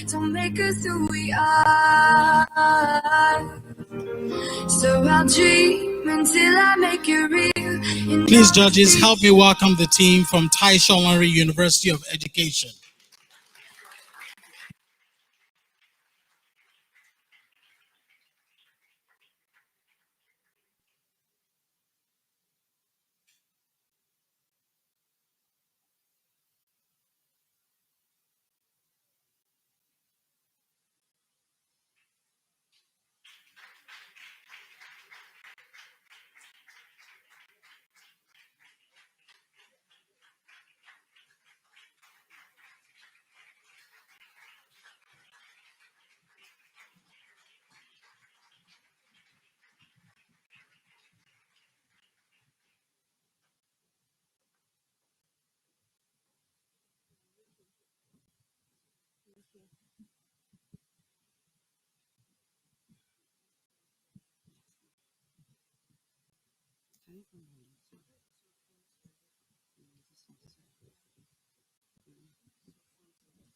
don't make us who we are. So I'll dream until I make it real. Please, judges, help me welcome the team from Tai Sholari University of Education.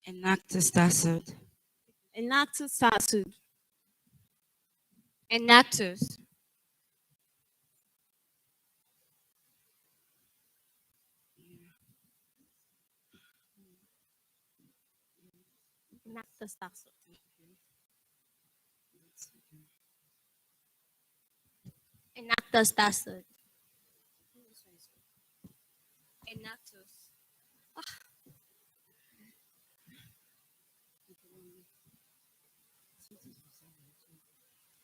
Enactus Tasued. Enactus Tasued. Enactus. Enactus Tasued. Enactus Tasued. Enactus.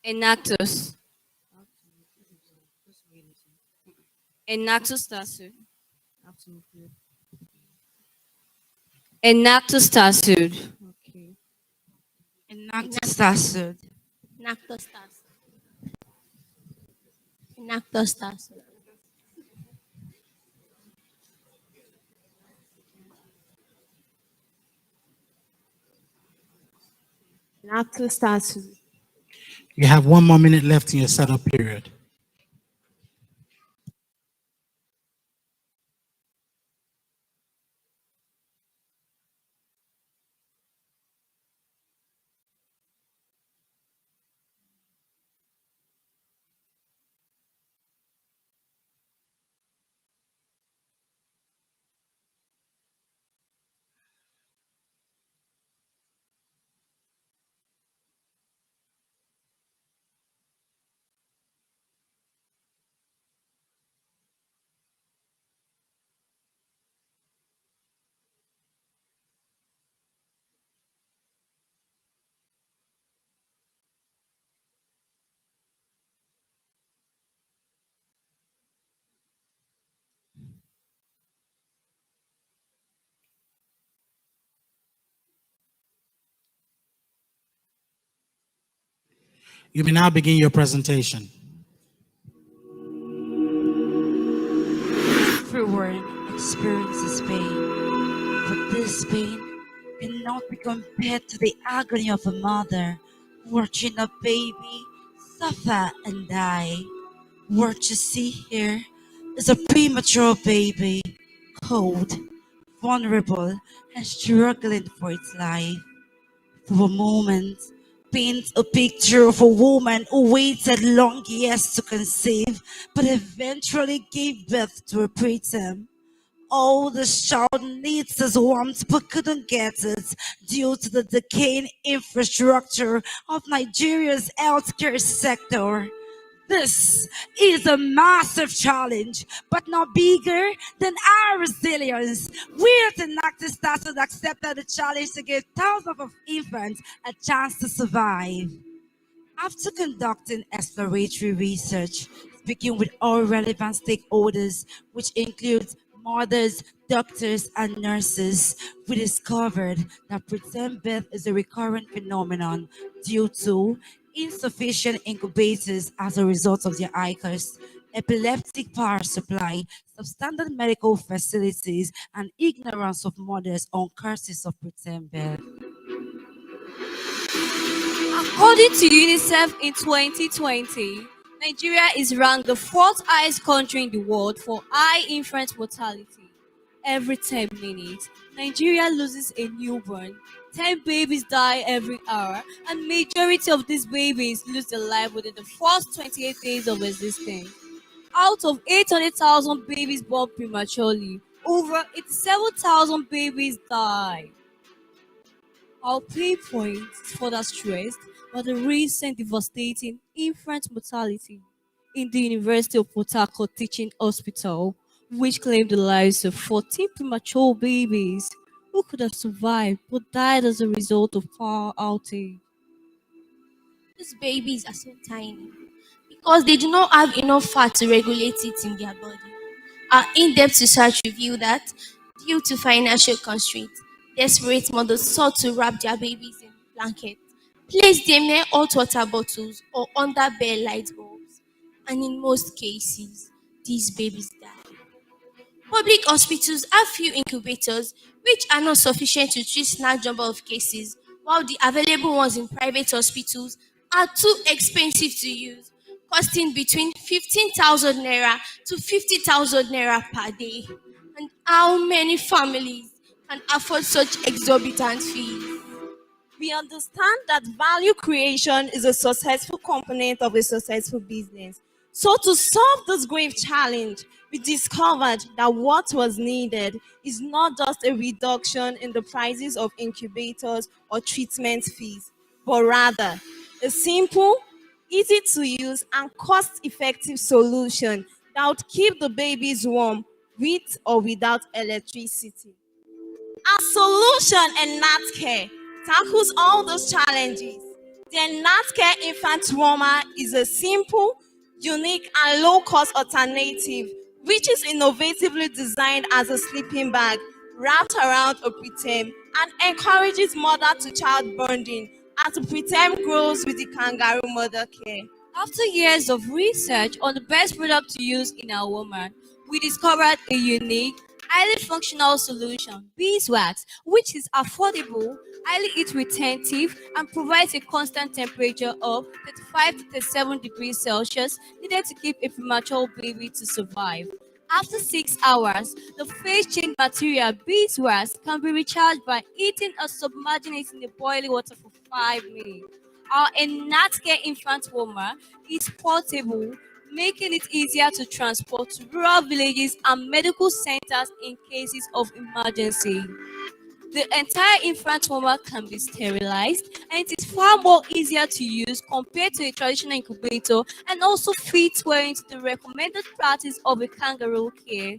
Enactus. Enactus Tasued. Enactus Tasued. Okay. Enactus Tasued. Enactus Tasued. Enactus Tasued. Enactus Tasued. You have 1 more minute left in your setup period. You may now begin your presentation. Everyone experiences pain, but this pain cannot be compared to the agony of a mother watching a baby suffer and die. What you see here is a premature baby, cold, vulnerable, and struggling for its life. For a moment, paints a picture of a woman who waited long years to conceive, but eventually gave birth to a preterm. All the child needs is warmth but couldn't get it due to the decaying infrastructure of Nigeria's healthcare sector. This is a massive challenge, but not bigger than our resilience. We at Enactus Tasued accepted the challenge to give thousands of infants a chance to survive. After conducting exploratory research, speaking with all relevant stakeholders, which includes mothers, doctors, and nurses, we discovered that preterm birth is a recurrent phenomenon due to insufficient incubators as a result of their ICARS, epileptic power supply, substandard medical facilities, and ignorance of mothers on causes of preterm birth. According to UNICEF in 2020, Nigeria is ranked the 4th highest country in the world for high infant mortality. Every 10 minutes, Nigeria loses a newborn. 10 babies die every hour, and majority of these babies lose their life within the first 28 days of existence. Out of 800,000 babies born prematurely, over 87,000 babies die. Our play point is further stressed by the recent devastating infant mortality in the University of Port Harcourt Teaching Hospital, which claimed the lives of 14 premature babies who could have survived but died as a result of power outage. These babies are so tiny because they do not have enough fat to regulate it in their body. Our in-depth research revealed that due to financial constraints, desperate mothers sought to wrap their babies in blankets, place them near hot water bottles or under bare light bulbs, and in most cases, these babies die. Public hospitals have few incubators which are not sufficient to treat large number of cases, while the available ones in private hospitals are too expensive to use, costing between 15,000 naira to 50,000 naira per day. And how many families can afford such exorbitant fees? We understand that value creation is a successful component of a successful business. So, to solve this grave challenge, we discovered that what was needed is not just a reduction in the prices of incubators or treatment fees, but rather a simple, easy to use, and cost effective solution that would keep the babies warm with or without electricity. Our solution in NatCare tackles all those challenges. The NatCare Infant Warmer is a simple, unique, and low-cost alternative which is innovatively designed as a sleeping bag wrapped around a preterm and encourages mother-to-child bonding as the preterm grows with the kangaroo mother care. After years of research on the best product to use in our woman, we discovered a unique, highly functional solution, beeswax, which is affordable, highly heat retentive, and provides a constant temperature of 35 to 37 degrees Celsius needed to keep a premature baby to survive. After 6 hours, the phase change material beeswax can be recharged by heating or submerging it in the boiling water for 5 minutes. Our Enactus infant warmer is portable, making it easier to transport to rural villages and medical centers in cases of emergency. The entire infant warmer can be sterilized, and it is far more easier to use compared to a traditional incubator, and also fits well into the recommended practice of a kangaroo care.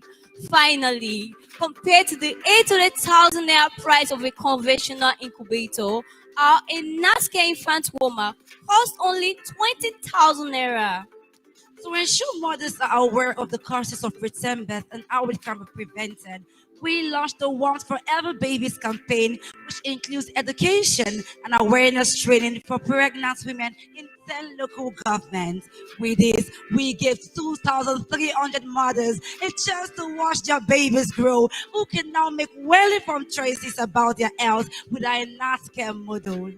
Finally, compared to the 800,000 naira price of a conventional incubator, our Enactus infant warmer costs only 20,000 naira. To ensure mothers are aware of the causes of preterm birth and how it can be prevented, we launched the Once Forever Babies campaign, which includes education and awareness training for pregnant women in 10 local governments. With this, we gave 2,300 mothers a chance to watch their babies grow, who can now make well-informed choices about their health with our care model.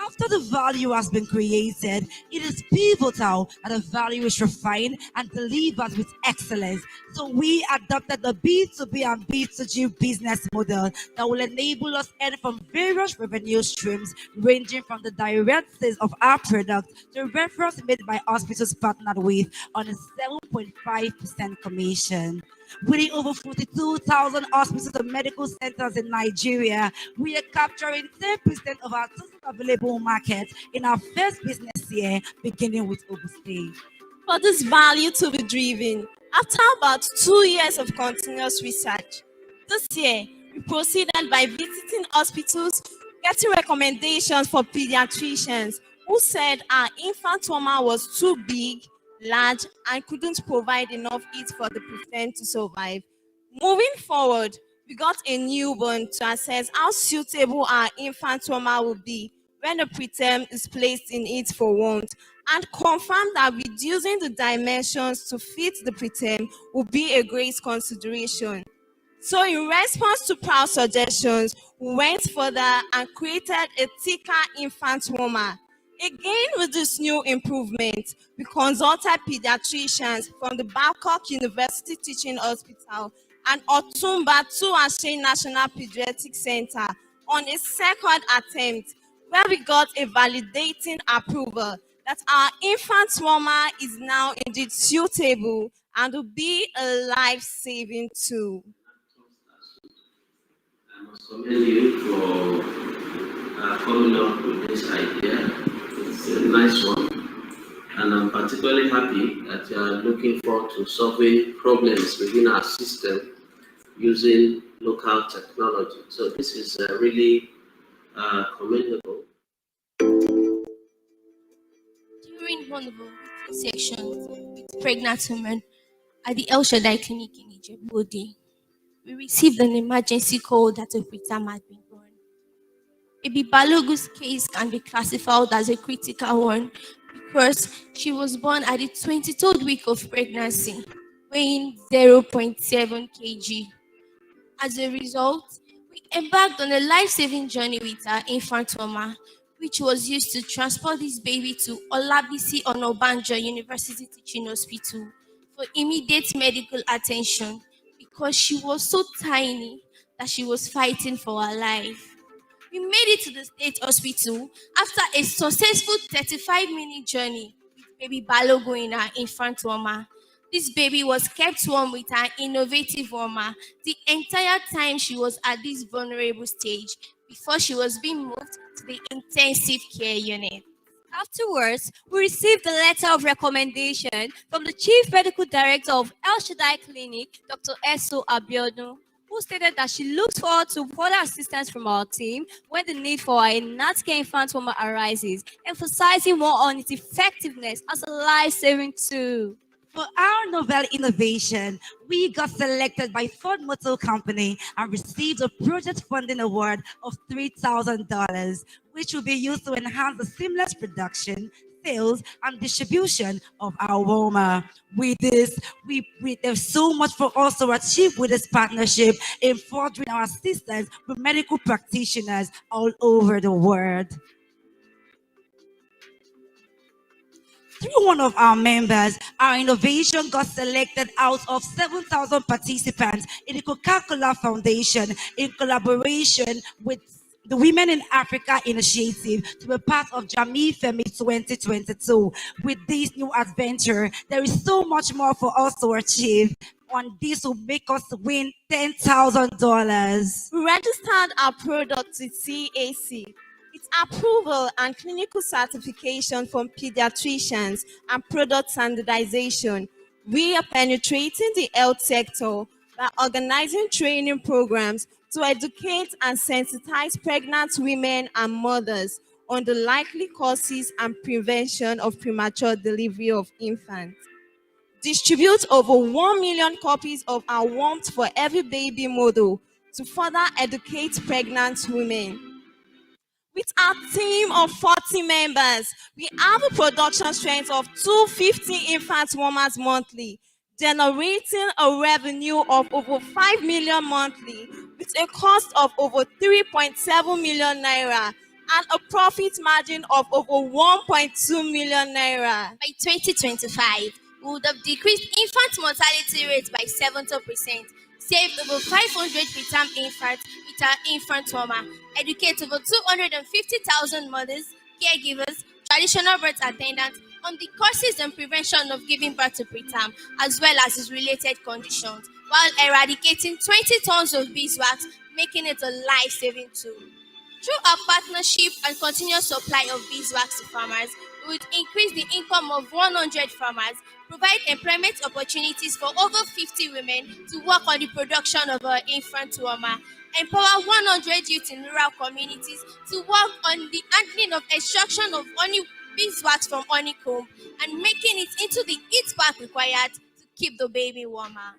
After the value has been created, it is pivotal that the value is refined and delivered with excellence. So we adopted the B2B and B2G business model that will enable us earn from various revenue streams, ranging from the direct sales of our product to referrals made by hospitals partnered with on a 7.5% commission. With over 42,000 hospitals and medical centers in Nigeria, we are capturing 10% of our total available market in our first business year, beginning with Ogun. For this value to be driven, after about 2 years of continuous research, this year we proceeded by visiting hospitals, getting recommendations for pediatricians who said our infant trauma was too big, large, and couldn't provide enough heat for the preterm to survive. Moving forward, we got a newborn to assess how suitable our infant trauma will be when the preterm is placed in it for warmth, and confirmed that reducing the dimensions to fit the preterm would be a great consideration. So, in response to proud suggestions, we went further and created a thicker infant warmer. Again, with this new improvement, we consulted pediatricians from the Babcock University Teaching Hospital and Otumba Tuashe National Pediatric Center on a second attempt, where we got a validating approval that our infant warmer is now indeed suitable and will be a life-saving tool. I must commend you for coming up with this idea. It's a nice one. And I'm particularly happy that you are looking forward to solving problems within our system using local technology. So this is really commendable. During one of our weekly sections with pregnant women at the El Shaddai Clinic in Ijebu-Ode, we received an emergency call that a preterm had been born. Baby Balogu's case can be classified as a critical one because she was born at the 23rd week of pregnancy, weighing 0.7 kg. As a result, we embarked on a life-saving journey with our infant warmer, which was used to transport this baby to Olabisi Onabanjo University Teaching Hospital for immediate medical attention because she was so tiny that she was fighting for her life. We made it to the state hospital after a successful 35-minute journey with baby Balogun in our infant warmer. This baby was kept warm with our innovative warmer the entire time she was at this vulnerable stage before she was being moved to the intensive care unit. Afterwards, we received a letter of recommendation from the Chief Medical Director of El Shaddai Clinic, Dr. Eso Abiodun, who stated that she looks forward to further assistance from our team when the need for a Enactus infant warmer arises, emphasizing more on its effectiveness as a life-saving tool. For our novel innovation, we got selected by Ford Motor Company and received a project funding award of $3,000, which will be used to enhance the seamless production, sales, and distribution of our warmer. With this, there's so much for us to achieve with this partnership in furthering our assistance with medical practitioners all over the world. Through one of our members, our innovation got selected out of 7,000 participants in the Coca-Cola Foundation in collaboration with the Women in Africa Initiative to be part of Jamii Femi 2022. With this new adventure, there is so much more for us to achieve. And this will make us win $10,000. We registered our product with CAC. Its approval and clinical certification from pediatricians and product standardization. We are penetrating the health sector by organizing training programs to educate and sensitize pregnant women and mothers on the likely causes and prevention of premature delivery of infants. Distribute over 1 million copies of our Warmth for Every Baby model to further educate pregnant women. With our team of 40 members, we have a production strength of 250 infant warmers monthly, generating a revenue of over 5 million monthly with a cost of over 3.7 million naira and a profit margin of over 1.2 million naira. By 2025, we would have decreased infant mortality rates by 70%, saved over 500 preterm infants with our infant warmer, educate over 250,000 mothers, caregivers, traditional birth attendants on the causes and prevention of giving birth to preterm, as well as its related conditions, while eradicating 20 tons of beeswax, making it a life-saving tool. Through our partnership and continuous supply of beeswax to farmers, we would increase the income of 100 farmers, provide employment opportunities for over 50 women to work on the production of our infant warmer, empower 100 youth in rural communities to work on the handling of extraction of honey beeswax from honeycomb and making it into the heat pack required to keep the baby warmer.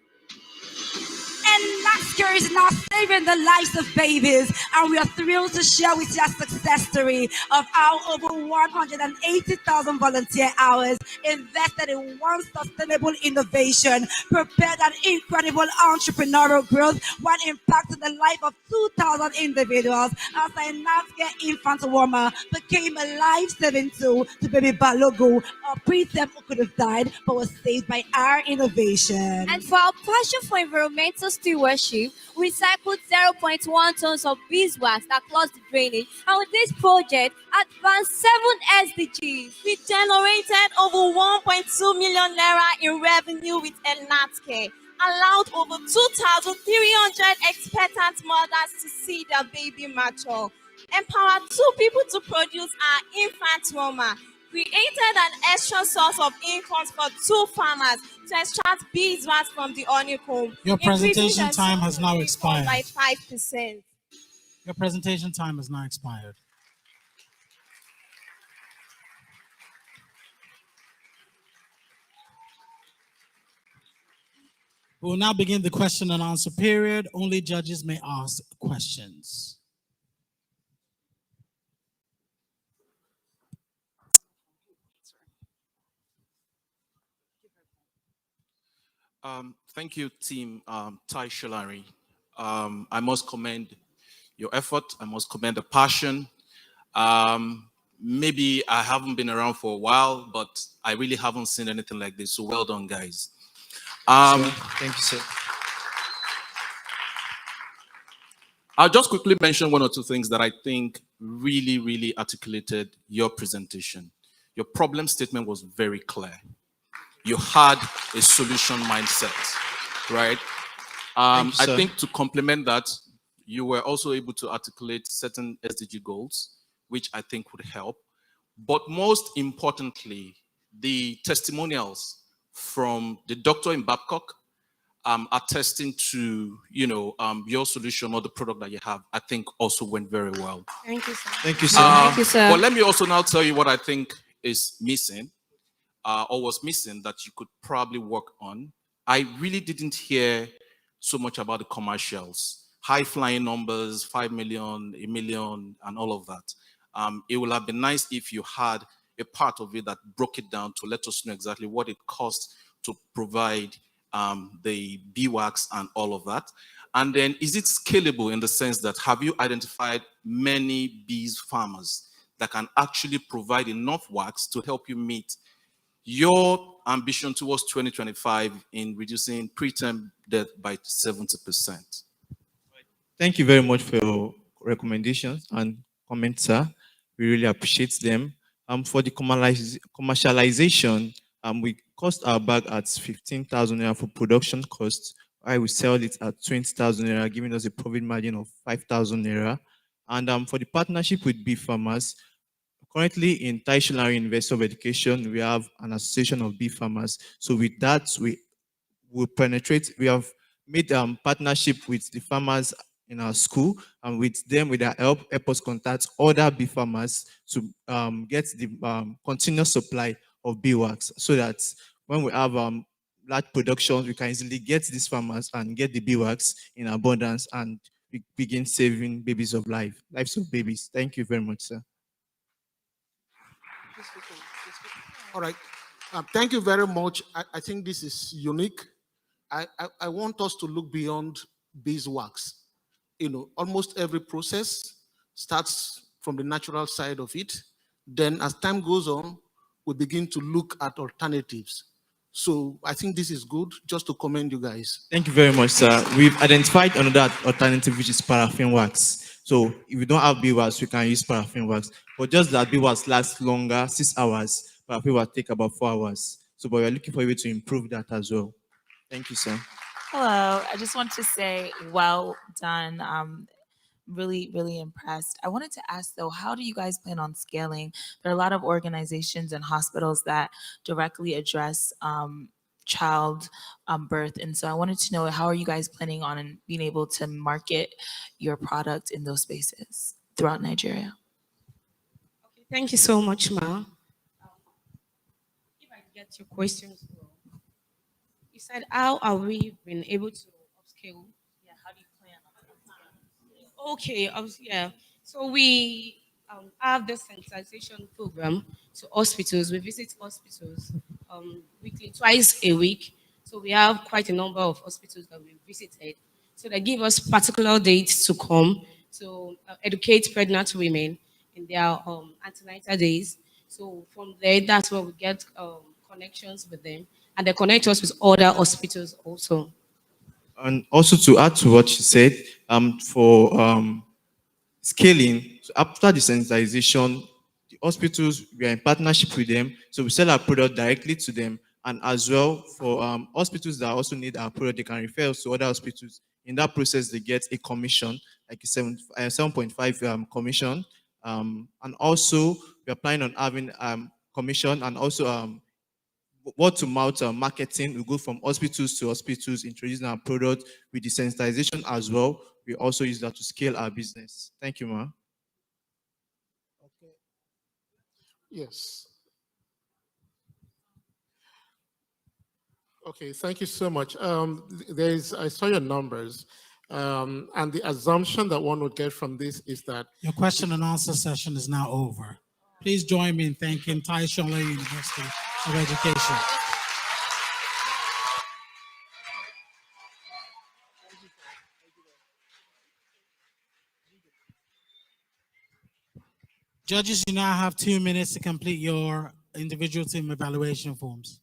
Enactus is now saving the lives of babies, and we are thrilled to share with you a success story of our over 180,000 volunteer hours invested in one sustainable innovation, prepared an incredible entrepreneurial growth while impacting the life of 2,000 individuals as the Enactus infant warmer came alive 7-2 to baby Balogo, a preterm who could have died but was saved by our innovation. And for our passion for environmental stewardship, we recycled 0.1 tons of beeswax that clogged the drainage. And with this project, advanced 7 SDGs. We generated over 1.2 million naira in revenue with Enactus, allowed over 2,300 expectant mothers to see their baby mature, empowered 2 people to produce our infant warmer, created an extra source of income for 2 farmers to extract beeswax from the honeycomb. Your presentation increasing time has now expired. by 5%. Your presentation time has now expired. We will now begin the question and answer period. Only judges may ask questions. Thank you, team Tasued. I must commend your effort. I must commend the passion. Maybe I haven't been around for a while, but I really haven't seen anything like this. So well done, guys. Thank you, sir. I'll just quickly mention 1 or 2 things that I think really articulated your presentation. Your problem statement was very clear. You had a solution mindset, right? I think to complement that, you were also able to articulate certain SDG goals, which I think would help. But most importantly, the testimonials from the doctor in Babcock attesting to, your solution or the product that you have, I think also went very well. Thank you, sir. Thank you, sir. Thank you, sir. But let me also now tell you what I think is missing. Or was missing that you could probably work on. I really didn't hear so much about the commercials, high flying numbers, 5 million, 1 million, and all of that. It would have been nice if you had a part of it that broke it down to let us know exactly what it costs to provide the beeswax and all of that. And then is it scalable in the sense that have you identified many bees farmers that can actually provide enough wax to help you meet your ambition towards 2025 in reducing preterm death by 70%? Thank you very much for your recommendations and comments, sir. We really appreciate them. For the commercialization, we cost our bag at 15,000 naira for production costs. I will sell it at 20,000 naira, giving us a profit margin of 5,000 naira. And for the partnership with bee farmers, currently in Tasued University of Education, we have an association of bee farmers. So with that, we will penetrate. We have made partnership with the farmers in our school, and with them, with their help us contact other bee farmers to get the continuous supply of beeswax, so that when we have large productions, we can easily get these farmers and get the beeswax in abundance, and we begin saving babies of lives of babies. Thank you very much, sir. All right. Thank you very much. I think this is unique. I want us to look beyond beeswax. Almost every process starts from the natural side of it. Then as time goes on, we begin to look at alternatives. So I think this is good, just to commend you guys. Thank you very much, sir. We've identified another alternative, which is paraffin wax. So if we don't have beeswax, we can use paraffin wax. But just that beeswax lasts longer, 6 hours. Paraffin wax take about 4 hours. So, but we're looking for a way to improve that as well. Thank you, sir. Hello. I just want to say, well done. Really impressed. I wanted to ask though, how do you guys plan on scaling? There are a lot of organizations and hospitals that directly address child birth, and so I wanted to know, how are you guys planning on being able to market your product in those spaces throughout Nigeria? Okay, thank you so much, Ma. If I get your questions wrong, you said, how are we been able to upscale? Yeah, how do you plan on upscaling? Okay, yeah. So we have the sensitization program to hospitals. We visit hospitals weekly, twice a week. So we have quite a number of hospitals that we visited. So they give us particular dates to come to educate pregnant women in their antenatal days. So from there, that's where we get connections with them, and they connect us with other hospitals also. And also to add to what she said, for scaling, so after the sensitization, the hospitals, we are in partnership with them. So we sell our product directly to them. And as well, for hospitals that also need our product, they can refer us to other hospitals. In that process, they get a commission, like a 7.5 commission. And also, we are planning on having commission and also word to mouth marketing. We go from hospitals to hospitals, introducing our product with the sensitization as well. We also use that to scale our business. Thank you, Ma. Yes. Okay, thank you so much. I saw your numbers, and the assumption that one would get from this is that Your question and answer session is now over. Please join me in thanking Tai Shonglei University of Education. Judges, you now have 2 minutes to complete your individual team evaluation forms.